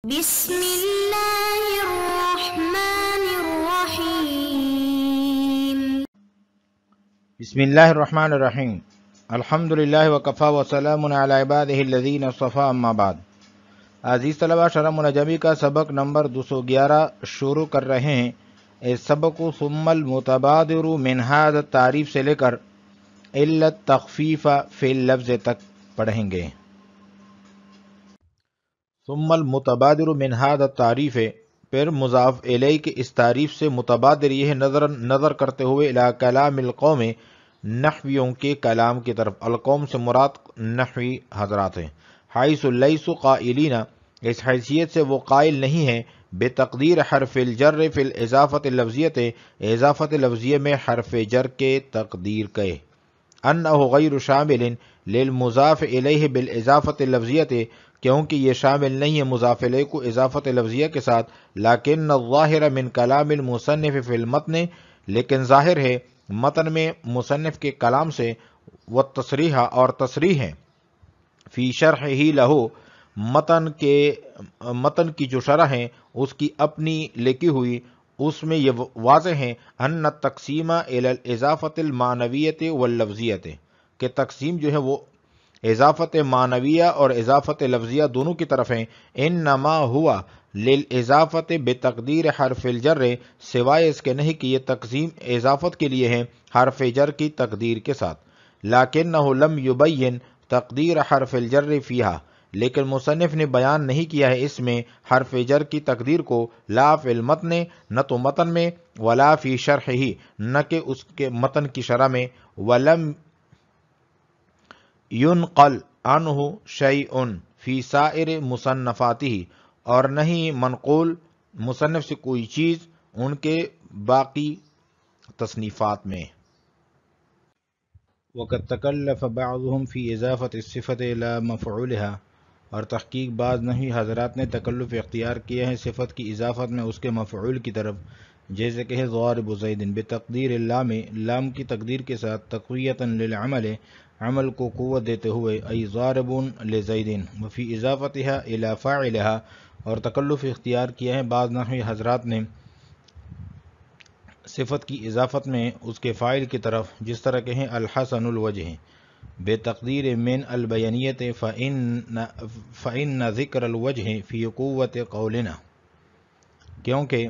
بسم اللہ الرحمن الرحیم بسم اللہ الرحمن الرحیم الحمدللہ وکفا وسلام علی عبادہ الذین اصطفی اما بعد۔ عزیز طلبہ، شرح منجمی کا سبق نمبر 211 شروع کر رہے ہیں۔ اس سبق کو ثم المتبادر من ھذا التعریف سے لے کر الا التخفیف فی اللفظ تک پڑھیں گے۔ ثم المتبادر من ھذا التعریف، پھر مضاف الیہ کے اس تعریف سے متبادر یہ نظر کرتے ہوئے الی کلام القوم، نحویوں کے کلام کی طرف۔ القوم سے مراد نحوی حضرات ہیں۔ حیث لیسوا قائلین، اس حیثیت سے وہ قائل نہیں ہیں بتقدیر حرف الجر فی الاضافۃ اللفظیۃ، اضافت لفظیہ میں حرف جر کے تقدیر کے، انہ غیر شامل للمضاف الیہ بالاضافۃ اللفظیۃ، کیونکہ یہ شامل نہیں ہے مضاف الیہ کو اضافت لفظیہ کے ساتھ۔ لیکن الظاہر من کلام المصنف فی المتن، لیکن ظاہر ہے متن میں مصنف کے کلام سے، والتصریح اور تصریح ہے، فی شرحہ لہو، متن کی جو شرح ہے اس کی اپنی لکھی ہوئی، اس میں یہ واضح ہے ان التقسیم الی الاضافۃ المعنویۃ واللفظیۃ، کہ تقسیم جو ہے وہ اضافت معنویہ اور اضافت لفظیہ دونوں کی طرف ہیں۔ انما ہوا للاضافت بتقدیر حرف الجر، سوائے اس کے نہیں کہ یہ تقسیم اضافت کے لیے ہے حرف جر کی تقدیر کے ساتھ۔ لیکنہ لم یبین تقدیر حرف الجر فیہا، لیکن مصنف نے بیان نہیں کیا ہے اس میں حرف جر کی تقدیر کو، لا فی المتن، نہ تو متن میں، ولا فی شرحہ، نہ کہ اس کے متن کی شرح میں، ولم ينقل عنہ شیء فی سائر مصنفاتہ، اور نہیں منقول مصنف سے کوئی چیز ان کے باقی تصنیفات میں۔ وقد تکلف بعضهم فی اضافت الصفت الی مفعولها، اور تحقیق بعض نحوی حضرات نے تکلف اختیار کیا ہے صفت کی اضافت میں اس کے مفعول کی طرف، جیسے کہ ضارب زید بتقدیر اللام، لام کی تقدیر کے ساتھ، تقویۃ للعمل، عمل کو قوت دیتے ہوئے، ای ضارب لزید، وفی اضافتها الی فاعلها، اور تکلف اختیار کیا ہے بعض نحوی حضرات نے صفت کی اضافت میں اس کے فاعل کی طرف، جس طرح کہ ہیں الحسن الوجہ بتقدیر من البیانیت، فإن ذکر الوجہ فی قوت قولنا، کیونکہ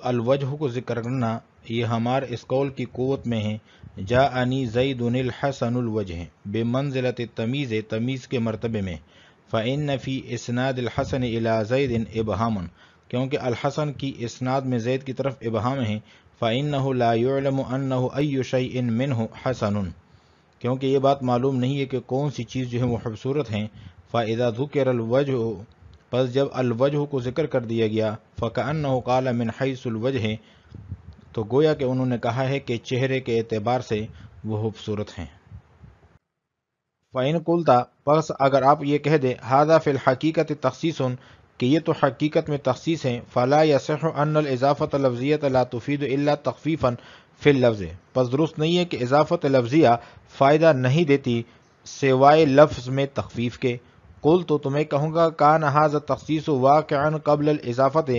الوجہ کو ذکر کرنا یہ ہمارے اس قول کی قوت میں ہے۔ جاءنی زید الحسن الوجہ بمنزلۃ التمیز، تمیز کے مرتبے میں۔ فإن فی اسناد الحسن الی زید ابہاما، کیونکہ الحسن کی اسناد میں زید کی طرف ابہام ہے۔ فإنہ لا يعلم انہ ای شیء منہ حسن، کیونکہ یہ بات معلوم نہیں ہے کہ کون سی چیز جو ہے وہ خوبصورت ہیں۔ فإذا ذکر الوجہ، پس جب الوجہ کو ذکر کر دیا گیا، فکأنہ قال من حیث الوجہ، تو گویا کہ انہوں نے کہا ہے کہ چہرے کے اعتبار سے وہ خوبصورت ہیں۔ فإن قلت، پس اگر آپ یہ کہہ دیں، ھذا فی الحقیقۃ تخصیص، کہ یہ تو حقیقت میں تخصیص ہیں، فلا یصح ان الاضافۃ اللفظیۃ لا تفید الا تخفیفا فی اللفظ، پس درست نہیں ہے کہ اضافت لفظیہ فائدہ نہیں دیتی سوائے لفظ میں تخفیف کے۔ قلت، تو میں کہوں گا، کان ھذا التخصیص واقعا قبل الاضافۃ،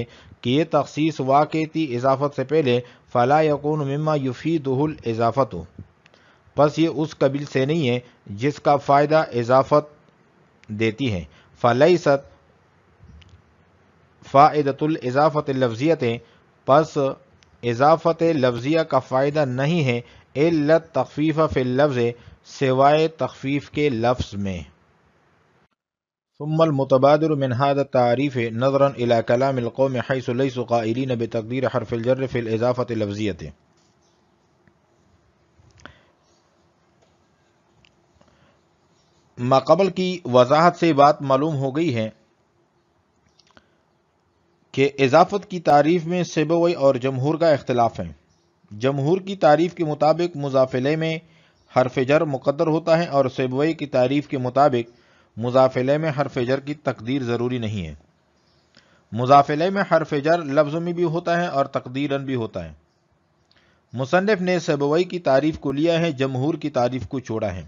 کہ یہ تخصیص واقع تھی اضافت سے پہلے، فلا یکون مما یفیدہ الاضافۃ، پس یہ اس قبیل سے نہیں ہے جس کا فائدہ اضافت دیتی ہے۔ فلیست فائدۃ الاضافۃ اللفظیۃ، پس اضافت لفظیہ کا فائدہ نہیں ہے، الا التخفیف فی اللفظ، سوائے تخفیف کے لفظ میں۔ ثم المتبادر من هذا التعریف نظرا الى کلام القوم حیث لیسوا قائلین بتقدیر حرف الجر فی الاضافۃ اللفظیۃ۔ ما قبل کی وضاحت سے بات معلوم ہو گئی ہے کہ اضافت کی تعریف میں سیبوی اور جمہور کا اختلاف ہے۔ جمہور کی تعریف کے مطابق مضاف الیہ میں حرف جر مقدر ہوتا ہے، اور سیبوی کی تعریف کے مطابق مضاف الیہ میں حرف جر کی تقدیر ضروری نہیں ہے۔ مضاف الیہ میں حرف جر لفظ میں بھی ہوتا ہے اور تقدیراً بھی ہوتا ہے۔ مصنف نے سیبوی کی تعریف کو لیا ہے، جمہور کی تعریف کو چھوڑا ہے۔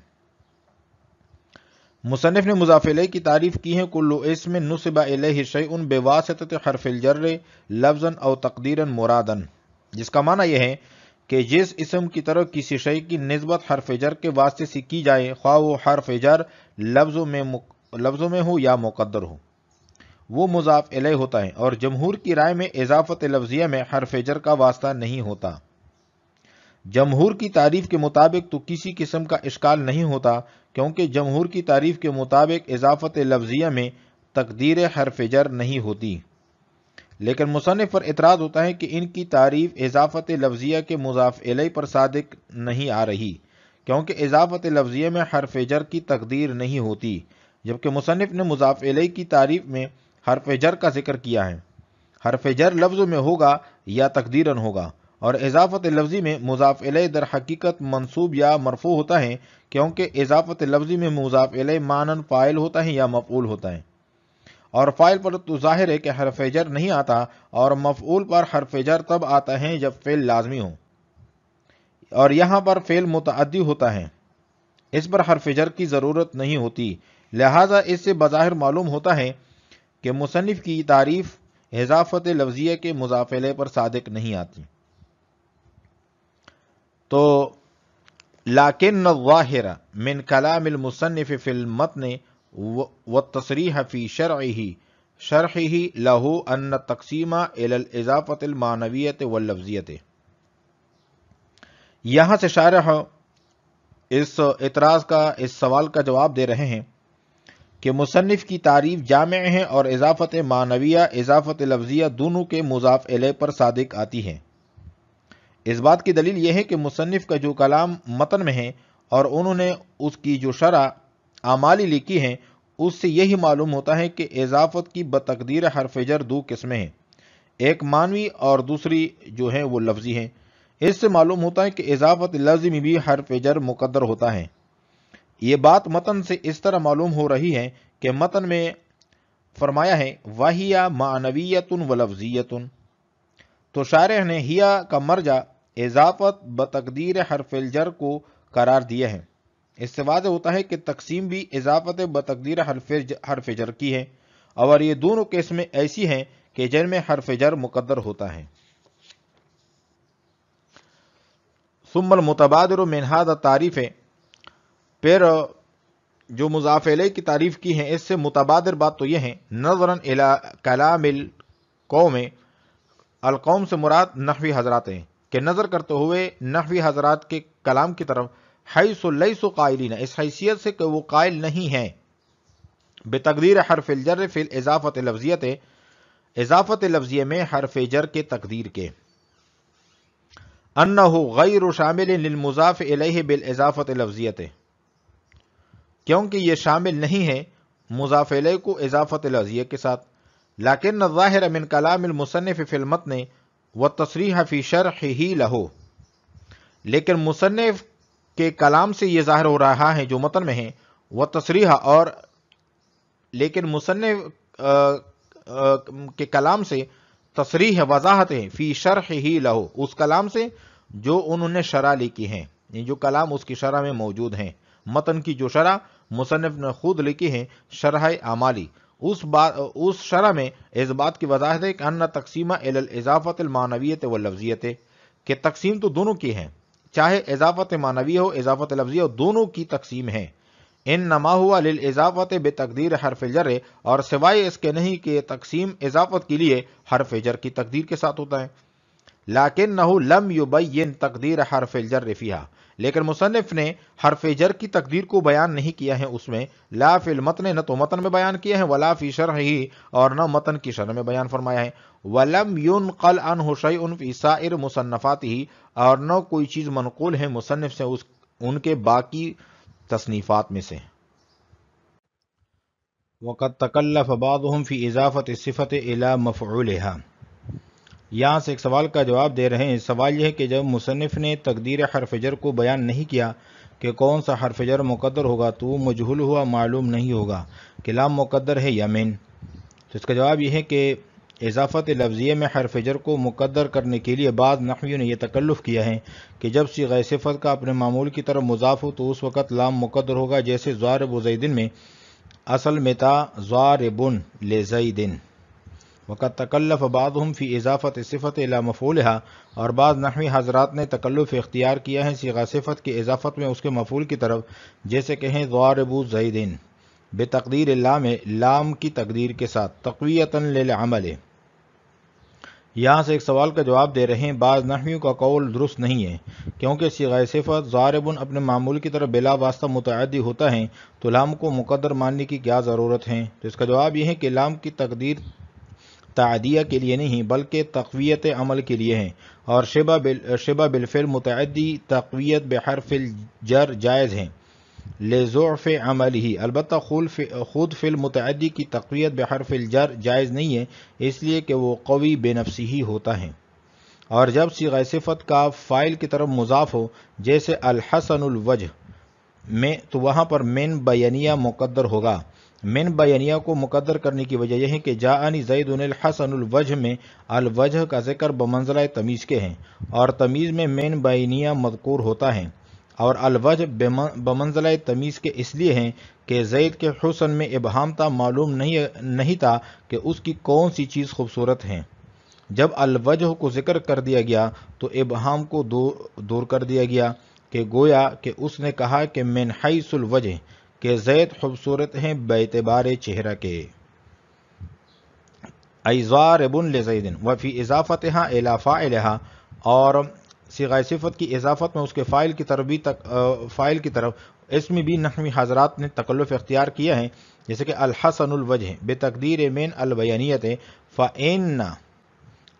مصنف نے مضاف الیہ کی تعریف کی ہے کل اسم نصب الیہ شیء بواسطۃ حرف الجر لفظا او تقدیرا مرادا، جس کا معنی یہ ہے کہ جس اسم کی طرف کسی شیء کی نسبت حرف جر کے واسطے سے کی جائے، خواہ وہ حرف جر لفظوں میں ہو یا مقدر ہو، وہ مضاف الیہ ہوتا ہے، اور جمہور کی رائے میں اضافت لفظیہ میں حرف جر کا واسطہ نہیں ہوتا۔ جمہور کی تعریف کے مطابق تو کسی قسم کا اشکال نہیں ہوتا، کیونکہ جمہور کی تعریف کے مطابق اضافت لفظیہ میں تقدیر حرف جر نہیں ہوتی۔ لیکن مصنف پر اعتراض ہوتا ہے کہ ان کی تعریف اضافت لفظیہ کے مضاف الیہ پر صادق نہیں آ رہی، کیونکہ اضافت لفظیہ میں حرف جر کی تقدیر نہیں ہوتی، جبکہ مصنف نے مضاف الیہ کی تعریف میں حرف جر کا ذکر کیا ہے۔ حرف جر لفظ میں ہوگا یا تقدیراً ہوگا، اور اضافت لفظی میں مضاف الیہ در حقیقت منصوب یا مرفوع ہوتا ہے، کیونکہ اضافت لفظی میں مضاف الیہ معنن فاعل ہوتا ہے یا مفعول ہوتا ہے، اور فاعل پر تو ظاہر ہے کہ حرف جر نہیں آتا، اور مفعول پر حرف جر تب آتا ہے جب فعل لازمی ہو، اور یہاں پر فعل متعدی ہوتا ہے، اس پر حرف جر کی ضرورت نہیں ہوتی۔ لہذا اس سے بظاہر معلوم ہوتا ہے کہ مصنف کی تعریف اضافت لفظیہ کے مضاف الیہ پر صادق نہیں آتی۔ تو لیکن الظاہر من کلام المصنف فی المتن والتصریح فی شرحہ لہ ان التقسیم الی الاضافۃ المعنویۃ واللفظیۃ۔ یہاں سے شارح اس اعتراض کا، اس سوال کا جواب دے رہے ہیں کہ مصنف کی تعریف جامع ہے، اور اضافت معنویہ اضافت لفظیہ دونوں کے مضاف الیہ پر صادق آتی ہے۔ اس بات کی دلیل یہ ہے کہ مصنف کا جو کلام متن میں ہے اور انہوں نے اس کی جو شرح اعمالی لکھی ہیں، اس سے یہی معلوم ہوتا ہے کہ اضافت کی بتقدیر حرف جر دو قسمیں ہیں، ایک معنوی اور دوسری جو ہے وہ لفظی ہیں۔ اس سے معلوم ہوتا ہے کہ اضافت لفظی میں بھی حرف جر مقدر ہوتا ہے۔ یہ بات متن سے اس طرح معلوم ہو رہی ہے کہ متن میں فرمایا ہے وَهِيَ مَعْنَوِيَّةٌ وَلَفْظِيَّةٌ، تو شارح نے ہیا کا مرجع اضافت بتقدیر حرف الجر کو قرار دیا ہے۔ اس سے واضح ہوتا ہے کہ تقسیم بھی اضافت بتقدیر حرف جر کی ہے، اور یہ دونوں قسمیں ایسی ہیں کہ جن میں حرف جر مقدر ہوتا ہے۔ ثم المتبادر من هذا التعریف، پھر جو مضاف الیہ کی تعریف کی ہے اس سے متبادر بات تو یہ ہے نظراً الی کلام القوم سے مراد نحوی حضرات ہیں، کہ نظر کرتے ہوئے نحوی حضرات کے کلام کی طرف، حیث لیسوا قائلین، اس حیثیت سے کہ وہ قائل نہیں ہیں، بتقدیر حرف الجر فی الاضافۃ لفظیۃ، اضافت لفظیہ میں حرف جر کے تقدیر کے، انہ غیر شامل للمضاف الیہ بالاضافۃ لفظیۃ، کیونکہ یہ شامل نہیں ہے مضاف الیہ کو اضافت لفظیہ کے ساتھ۔ لیکن الظاہر من کلام المصنف فی المتن والتصریح فی شرحہ لہ، لیکن مصنف کے کلام سے یہ ظاہر ہو رہا ہے جو متن میں ہے، والتصریح، اور لیکن مصنف کے کلام سے تصریح وضاحت ہے، فی شرحہ لہ، اس کلام سے جو انہوں نے شرح لکھی ہیں، جو کلام اس کی شرح میں موجود ہیں، متن کی جو شرح مصنف نے خود لکھی ہے، شرح اعمالی، اس شرح میں اس بات کی وضاحت ہے کہ ان تقسیم الی الاضافۃ المعنویۃ واللفظیۃ، کہ تقسیم تو دونوں کی ہے، چاہے اضافت معنوی ہو اضافت لفظی ہو، دونوں کی تقسیم ہے۔ انما ہوا للاضافۃ بتقدیر حرف الجر، اور سوائے اس کے نہیں کہ تقسیم اضافت کے لیے حرف جر کی تقدیر کے ساتھ ہوتا ہے۔ لیکنہ لم یبین تقدیر حرف الجر فیہا، لیکن مصنف نے حرف جر کی تقدیر کو بیان نہیں کیا ہے اس میں، لا فی المتن، نہ تو متن میں بیان کیا ہے، ولا فی شرحہ، اور نہ متن کی شرح میں بیان فرمایا ہے، ولم ينقل عنہ شیء فی سائر مصنفاتہ، اور نہ کوئی چیز منقول ہے مصنف سے ان کے باقی تصنیفات میں سے۔ وقد تکلف بعضهم فی اضافت الصفۃ الی مفعولها، یہاں سے ایک سوال کا جواب دے رہے ہیں۔ سوال یہ ہے کہ جب مصنف نے تقدیر حرف جر کو بیان نہیں کیا کہ کون سا حرف جر مقدر ہوگا، تو وہ مجہول ہوا، معلوم نہیں ہوگا کہ لام مقدر ہے یا من، تو اس کا جواب یہ ہے کہ اضافت لفظیہ میں حرف جر کو مقدر کرنے کے لیے بعض نحویوں نے یہ تکلف کیا ہے کہ جب صیغہ صفت کا اپنے معمول کی طرف مضاف ہو تو اس وقت لام مقدر ہوگا، جیسے ضارب زیدن میں اصل میں تھا ضاربن لزیدن۔ وقد تکلف بعضهم فی اضافت صفت الی مفعولها، اور بعض نحوی حضرات نے تکلف اختیار کیا ہے صیغہ صفت کی اضافت میں اس کے مفعول کی طرف، جیسے کہیں ضارب زیدن بتقدیر اللام، لام کی تقدیر کے ساتھ، تقویتا للعمل۔ یہاں سے ایک سوال کا جواب دے رہے ہیں، بعض نحویوں کا قول درست نہیں ہے، کیونکہ صیغہ صفت ضاربن اپنے معمول کی طرف بلا واسطہ متعدی ہوتا ہے تو لام کو مقدر ماننے کی کیا ضرورت ہے؟ تو اس کا جواب یہ ہے کہ لام کی تقدیر تعدیہ کے لیے نہیں بلکہ تقویت عمل کے لیے ہے، اور شبہ بالفعل متعدی تقویت بحرف الجر جائز ہیں لضعف عملہ، البتہ خود فعل متعدی کی تقویت بحرف الجر جائز نہیں ہے، اس لیے کہ وہ قوی بے نفسی ہی ہوتا ہے۔ اور جب صیغہ صفت کا فاعل کی طرف مضاف ہو، جیسے الحسن الوجہ میں، تو وہاں پر من بیانیہ مقدر ہوگا۔ من بیانیہ کو مقدر کرنے کی وجہ یہ ہے کہ جاءنی زید الحسن الوجہ میں الوجہ کا ذکر بمنزلہ تمیز کے ہیں، اور تمیز میں من بیانیہ مذکور ہوتا ہے، اور الوجہ بمنزلہ تمیز کے اس لیے ہیں کہ زید کے حسن میں ابہام تھا، معلوم نہیں تھا کہ اس کی کون سی چیز خوبصورت ہے۔ جب الوجہ کو ذکر کر دیا گیا تو ابہام کو دور کر دیا گیا، کہ گویا کہ اس نے کہا کہ من حیث الوجہ، کہ زید خوبصورت ہیں باعتبار چہرہ کے۔ ای ضارب لزید وفی اضافتہا الی فاعلہا، اور صیغہ صفت کی اضافت میں اس کے فاعل کی طرف اس میں بھی نحوی حضرات نے تکلف اختیار کیا ہے، جیسے کہ الحسن الوجہ بتقدیر من البیانیت فإن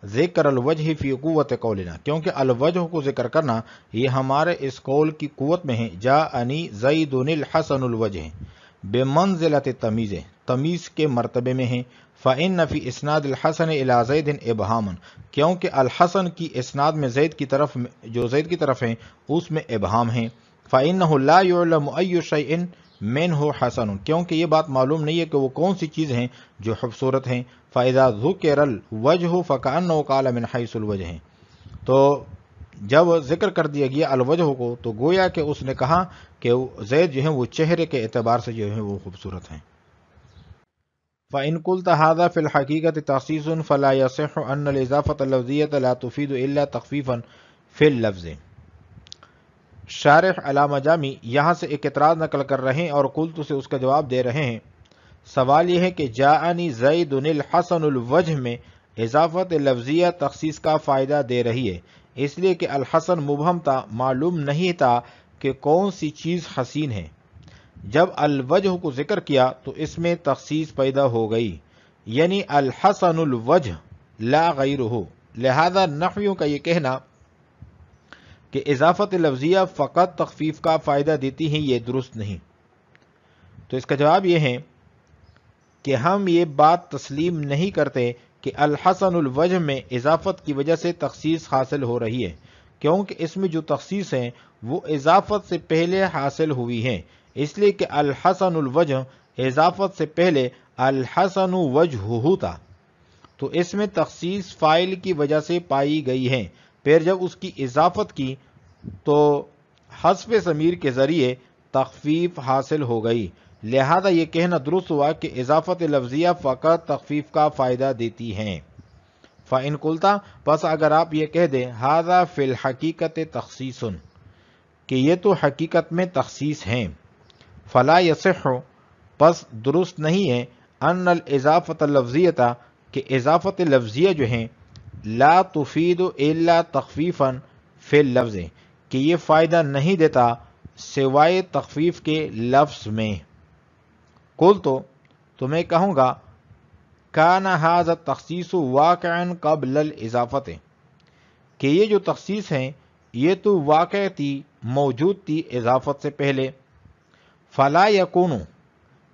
ذکر الوجہ فی قوت قولنا، کیونکہ الوجہ کو ذکر کرنا یہ ہمارے اس قول کی قوت میں ہے، جاءنی زید الحسن الوجہ بمنزلۃ تمیز، تمیز کے مرتبے میں ہے۔ فإن فی اسناد الحسن الی زید ابہاما، کیونکہ الحسن کی اسناد میں زید کی طرف ہیں اس میں ابہام ہیں۔ فإنہ لا یعلم ای شیء منہ حسن، کیونکہ یہ بات معلوم نہیں ہے کہ وہ کون سی چیز ہیں جو خوبصورت ہیں۔ فإذا ذکر الوجہ فکأنہ قال من حیث الوجہ، تو جب ذکر کر دیا گیا الوجہ کو تو گویا کہ اس نے کہا کہ زید جو ہیں وہ چہرے کے اعتبار سے جو ہیں وہ خوبصورت ہیں۔ فإن قلت هذا في الحقيقة تخصيص فلا يصح أن الإضافة اللفظية لا تفيد إلا تخفيفا في اللفظ۔ شارح علامہ جامی یہاں سے ایک اعتراض نقل کر رہے ہیں اور قلت سے اس کا جواب دے رہے ہیں۔ سوال یہ ہے کہ جاءنی زید الحسن الوجہ میں اضافت لفظیہ تخصیص کا فائدہ دے رہی ہے، اس لیے کہ الحسن مبہم تھا، معلوم نہیں تھا کہ کون سی چیز حسین ہے۔ جب الوجہ کو ذکر کیا تو اس میں تخصیص پیدا ہو گئی، یعنی الحسن الوجہ لا غیرہ، لہذا نحویوں کا یہ کہنا کہ اضافت لفظیہ فقط تخفیف کا فائدہ دیتی ہیں یہ درست نہیں۔ تو اس کا جواب یہ ہے کہ ہم یہ بات تسلیم نہیں کرتے کہ الحسن الوجہ میں اضافت کی وجہ سے تخصیص حاصل ہو رہی ہے، کیونکہ اس میں جو تخصیص ہیں وہ اضافت سے پہلے حاصل ہوئی ہیں، اس لیے کہ الحسن الوجہ اضافت سے پہلے الحسن وجہہ تھا، تو اس میں تخصیص فاعل کی وجہ سے پائی گئی ہے، پھر جب اس کی اضافت کی تو حذف ضمیر کے ذریعے تخفیف حاصل ہو گئی، لہذا یہ کہنا درست ہوا کہ اضافت لفظیہ فقط تخفیف کا فائدہ دیتی ہیں۔ فَإِن قُلْتَ، پس اگر آپ یہ کہہ دیں هذا فی الحقیقت تخصیص، کہ یہ تو حقیقت میں تخصیص ہیں، فلا یصح، پس درست نہیں ہے، ان الاضافت اللفظیۃ، کہ اضافت لفظیہ جو ہیں لا تفید الا تخفیفا فی اللفظ، کہ یہ فائدہ نہیں دیتا سوائے تخفیف کے لفظ میں۔ قل تو میں کہوں گا کان ھذا التخصیص واقعا قبل الاضافت، کہ یہ جو تخصیص ہیں یہ تو واقع تھی، موجود تھی اضافت سے پہلے۔ فلا یکون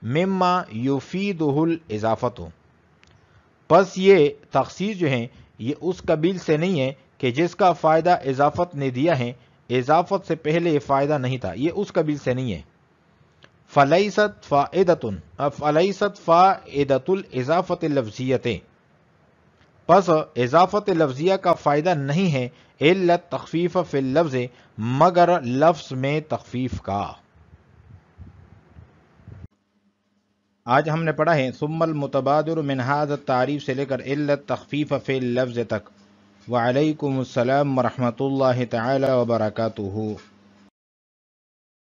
مما یفیدہ الاضافت، پس یہ تخصیص جو ہیں یہ اس قبیل سے نہیں ہے کہ جس کا فائدہ اضافت نے دیا ہے، اضافت سے پہلے یہ فائدہ نہیں تھا، یہ اس قبیل سے نہیں ہے۔ فلیست فائدۃ الاضافت اللفظیۃ، پس اضافت لفظیہ کا فائدہ نہیں ہے الا تخفیف فی اللفظ، مگر لفظ میں تخفیف کا۔ آج ہم نے پڑھا ہے ثم المتبادر من هذا التعریف سے لے کر الا التخفیف فی اللفظ تک۔ وعلیکم السلام ورحمۃ اللہ تعالی وبرکاتہ۔